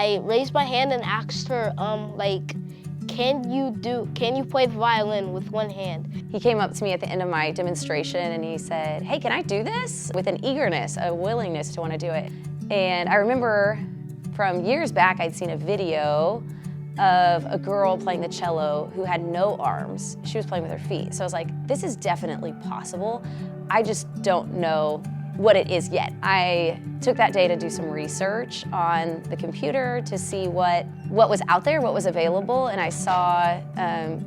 I raised my hand and asked her, like, can you play the violin with one hand? He came up to me at the end of my demonstration and he said, hey, can I do this? With an eagerness, a willingness to want to do it. And I remember from years back, I'd seen a video of a girl playing the cello who had no arms. She was playing with her feet. So I was like, this is definitely possible. I just don't know what it is yet. I took that day to do some research on the computer to see what was out there, what was available, and I saw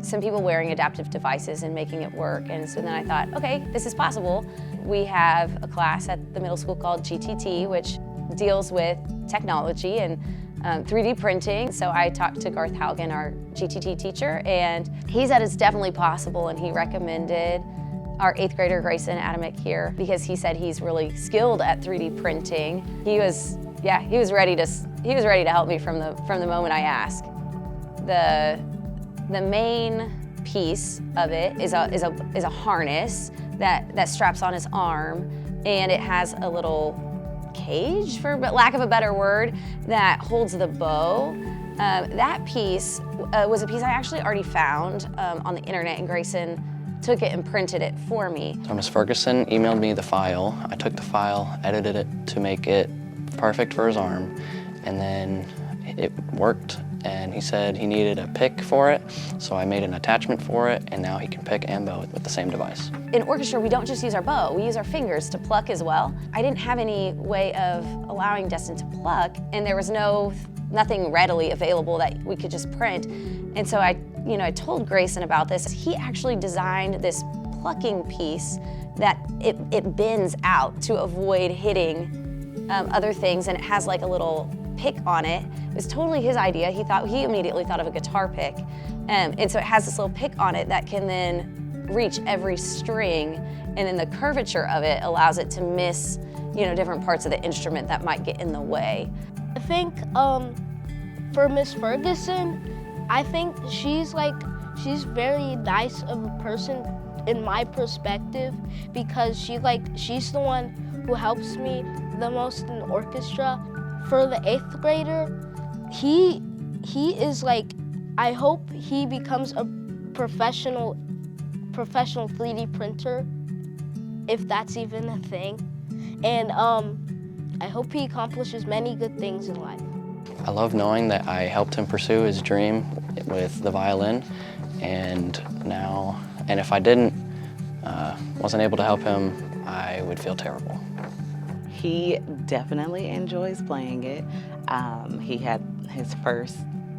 some people wearing adaptive devices and making it work. And so then I thought, okay, this is possible. We have a class at the middle school called GTT, which deals with technology and 3D printing. So I talked to Garth Haugen, our GTT teacher, and he said it's definitely possible, and he recommended our 8th grader Grayson Adamik here because he said he's really skilled at 3D printing. He was ready to help me from the moment I asked. The main piece of it is a harness that straps on his arm, and it has a little cage, for lack of a better word, that holds the bow. That piece was a piece I actually already found on the internet, and Grayson took it and printed it for me. So Ms. Ferguson emailed me the file. I took the file, edited it to make it perfect for his arm, and then it worked, and he said he needed a pick for it, so I made an attachment for it, and now he can pick and bow with the same device. In orchestra, we don't just use our bow, we use our fingers to pluck as well. I didn't have any way of allowing Destin to pluck, and there was nothing readily available that we could just print. And so I told Grayson about this. He actually designed this plucking piece that it bends out to avoid hitting other things, and it has like a little pick on it. It was totally his idea. He immediately thought of a guitar pick. And so it has this little pick on it that can then reach every string, and then the curvature of it allows it to miss, different parts of the instrument that might get in the way. I think for Miss Ferguson, I think she's very nice of a person in my perspective, because she's the one who helps me the most in orchestra. For the 8th grader, he is like, I hope he becomes a professional 3D printer, if that's even a thing. And I hope he accomplishes many good things in life. I love knowing that I helped him pursue his dream with the violin, and if I wasn't able to help him, I would feel terrible. He definitely enjoys playing it. He had his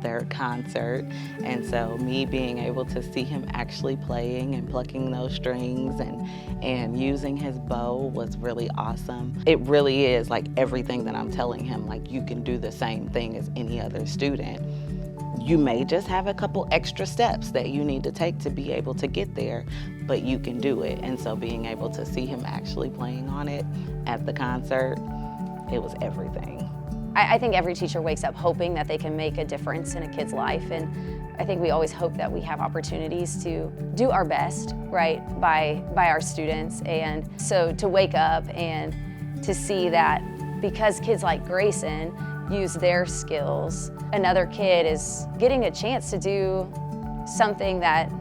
third concert, and so me being able to see him actually playing and plucking those strings and using his bow was really awesome. It really is like everything that I'm telling him, like, you can do the same thing as any other student. You may just have a couple extra steps that you need to take to be able to get there, but you can do it. And so being able to see him actually playing on it at the concert, it was everything. I think every teacher wakes up hoping that they can make a difference in a kid's life, and I think we always hope that we have opportunities to do our best, right, by our students. And so to wake up and to see that because kids like Grayson use their skills, another kid is getting a chance to do something that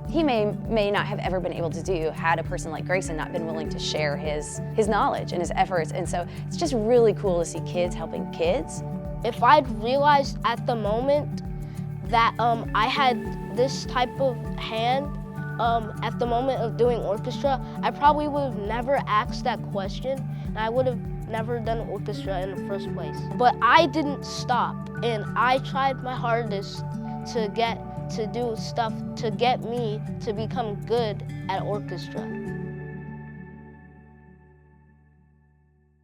he may not have ever been able to do had a person like Grayson not been willing to share his knowledge and his efforts. And so it's just really cool to see kids helping kids. If I'd realized at the moment that I had this type of hand at the moment of doing orchestra, I probably would have never asked that question, and I would have never done orchestra in the first place. But I didn't stop, and I tried my hardest to do stuff to get me to become good at orchestra.